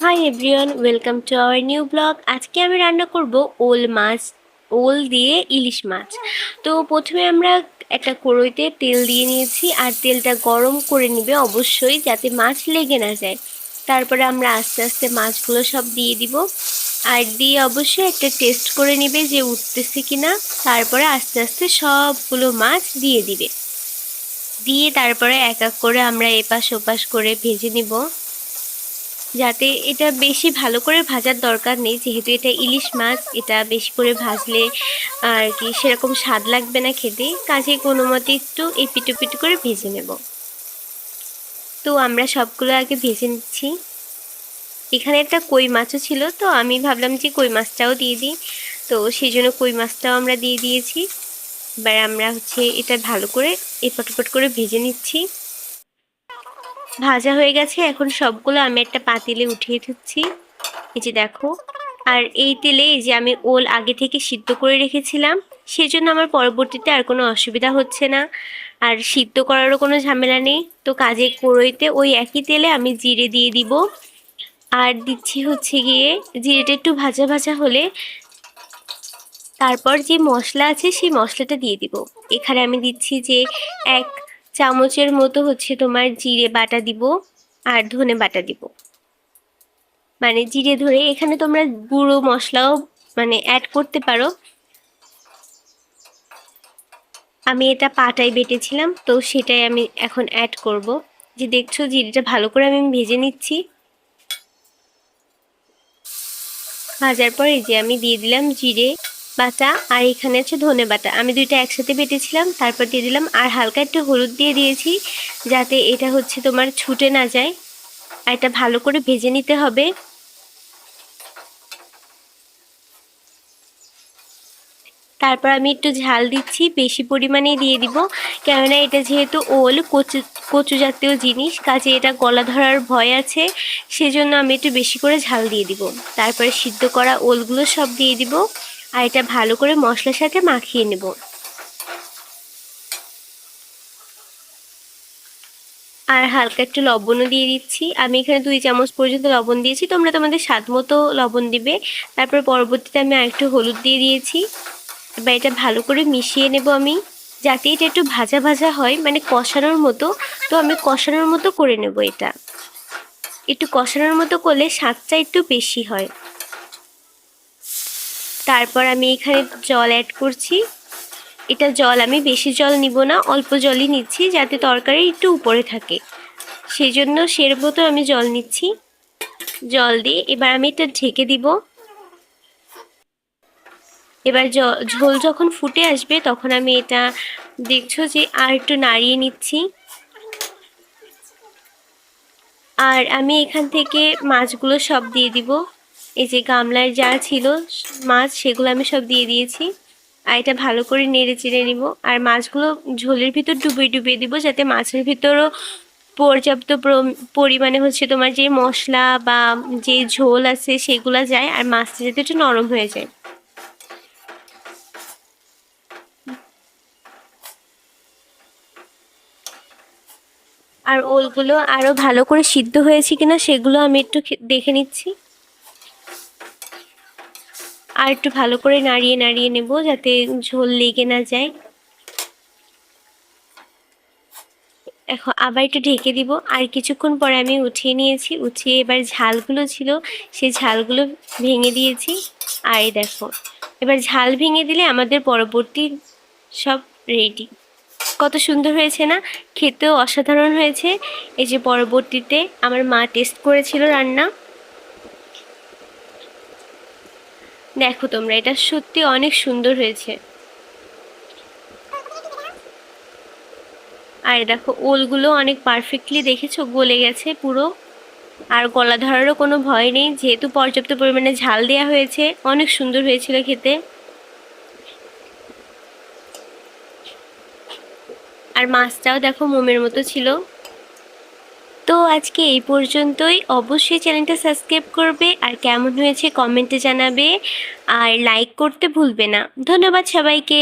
Hi everyone, welcome to our new blog. আজকে আমি রান্না করব ওল মাছ, ওল দিয়ে ইলিশ মাছ। তো প্রথমে আমরা একটা কড়াইতে তেল দিয়ে নিয়েছি, আর তেলটা গরম করে নিবে অবশ্যই, যাতে মাছ লেগে না যায়। তারপরে আমরা আস্তে আস্তে মাছগুলো সব দিয়ে দিব, আর দিয়ে অবশ্যই একটা টেস্ট করে নিবে যে উঠতেছে কিনা। তারপরে আস্তে আস্তে সবগুলো মাছ দিয়ে দিবে, দিয়ে তারপরে এক এক করে আমরা এপাশ ওপাশ করে ভেজে নিব। যাতে এটা বেশি ভালো করে ভাজার দরকার নেই, যেহেতু এটা ইলিশ মাছ, এটা বেশি করে ভাজলে আর কি সেরকম স্বাদ লাগবে না খেতে। কাজে কোনো মতে একটু এপিট করে ভেজে নেব। তো আমরা সবগুলো আগে ভেজে নিচ্ছি। এখানে একটা কই মাছও ছিল, তো আমি ভাবলাম যে কই মাছটাও দিয়ে দিই, তো সেই জন্য কই মাছটাও আমরা দিয়ে দিয়েছি। এবার আমরা এটা ভালো করে এপট ওপট করে ভেজে নিচ্ছি। ভাজা হয়ে গেছে, এখন সবগুলো আমি একটা পাতিলে উঠিয়ে দিচ্ছি। এই যে দেখো, আর এই তেলে এই যে আমি ওল আগে থেকে সিদ্ধ করে রেখেছিলাম, সেজন্য আমার পরবর্তীতে আর কোনো অসুবিধা হচ্ছে না, আর সিদ্ধ করারও কোনো ঝামেলা নেই। তো কাজে কড়াইতে ওই একই তেলে আমি জিরে দিয়ে দিব, আর দিচ্ছি গিয়ে জিরেটা একটু ভাজা ভাজা হলে তারপর যে মশলা আছে সেই মশলাটা দিয়ে দিব। এখানে আমি দিচ্ছি যে 1 চামচের মতো তোমার জিরে বাটা দিব, আর ধনে বাটা দিব। মানে জিরে ধরে এখানে তোমরা গুঁড়ো মশলাও অ্যাড করতে পারো। আমি এটা পাটায় বেটেছিলাম, তো সেটাই আমি এখন অ্যাড করব। যে দেখছো জিরেটা ভালো করে আমি ভেজে নিচ্ছি। ভাজার পর এই যে আমি দিয়ে দিলাম জিরে বাটা, আর এখানে আছে ধনে বাটা, আমি দুইটা একসাথে বেটেছিলাম। তারপর দিয়ে দিলাম, আর হালকা একটু হলুদ দিয়ে দিয়েছি, যাতে এটা তোমার ছুটে না যায়। আর এটা ভালো করে ভেজে নিতে হবে। তারপর আমি একটু ঝাল দিচ্ছি, বেশি পরিমাণে দিয়ে দিব, কেননা এটা যেহেতু ওল কচু জাতীয় জিনিস, কাজে এটা গলা ধরার ভয় আছে, সেজন্য আমি একটু বেশি করে ঝাল দিয়ে দিব। তারপরে সিদ্ধ করা ওলগুলো সব দিয়ে দিব, আর এটা ভালো করে মশলার সাথে মাখিয়ে নেব। আর হালকা একটু লবণও দিয়ে দিচ্ছি, আমি এখানে 2 চামচ পর্যন্ত লবণ দিয়েছি, তোমরা তোমাদের স্বাদ মতো লবণ দিবে। তারপর পরবর্তীতে আমি আরেকটু হলুদ দিয়ে দিয়েছি। এবার এটা ভালো করে মিশিয়ে নেব আমি, যাতে এটা একটু ভাজা ভাজা হয়, মানে কষানোর মতো। তো আমি কষানোর মতো করে নেব, এটা একটু কষানোর মতো করলে স্বাদটা একটু বেশি হয়। তারপর আমি এখানে জল অ্যাড করছি। এটা জল আমি বেশি জল নিব না, অল্প জলই নিচ্ছি, যাতে তরকারি একটু উপরে থাকে, সেই জন্য সের মতো আমি জল নিচ্ছি। জল দিয়ে এবার আমি এটা ঢেকে দিব। এবার ঝোল যখন ফুটে আসবে, তখন আমি এটা দেখছো যে আর একটু নাড়িয়ে নিচ্ছি। আর আমি এখান থেকে মাছগুলো সব দিয়ে দিব। এই যে গামলায় যা ছিল মাছ, সেগুলো আমি সব দিয়ে দিয়েছি। আর এটা ভালো করে নেড়ে চেড়ে নিব, আর মাছগুলো ঝোলের ভিতর ডুবিয়ে দিব, যাতে মাছের ভিতরও পর্যাপ্ত পরিমাণে তোমার যে মশলা বা যে ঝোল আছে সেগুলো যায়, আর মাছটা যাতে একটু নরম হয়ে যায়। আর ওলগুলো আরও ভালো করে সিদ্ধ হয়েছে কিনা সেগুলো আমি একটু দেখে নিচ্ছি। আর একটু ভালো করে নাড়িয়ে নাড়িয়ে নেব, যাতে ঝোল লেগে না যায়। এখন আবার একটু ঢেকে দিব, আর কিছুক্ষণ পরে আমি উঠিয়ে নিয়েছি। উঠিয়ে এবার ঝালগুলো ছিল, সেই ঝালগুলো ভেঙে দিয়েছি। আর এই দেখো, এবার ঝাল ভেঙে দিলে আমাদের পরবর্তী সব রেডি। কত সুন্দর হয়েছে না, খেতেও অসাধারণ হয়েছে। এই যে পরবর্তীতে আমার মা টেস্ট করেছিল রান্না, দেখো তোমরা, এটা সত্যি অনেক সুন্দর হয়েছে। আর দেখো ওলগুলো অনেক পারফেক্টলি দেখেছো গলে গেছে পুরো, আর গলা ধরারও কোনো ভয় নেই, যেহেতু পর্যাপ্ত পরিমাণে ঝাল দেওয়া হয়েছে। অনেক সুন্দর হয়েছিল খেতে। আর মাছটাও দেখো মোমের মতো ছিল। তো আজকে এই পর্যন্তই। অবশ্যই চ্যানেলটা সাবস্ক্রাইব করবে, আর কেমন হয়েছে কমেন্টে জানাবে, আর লাইক করতে ভুলবে না। ধন্যবাদ সবাইকে।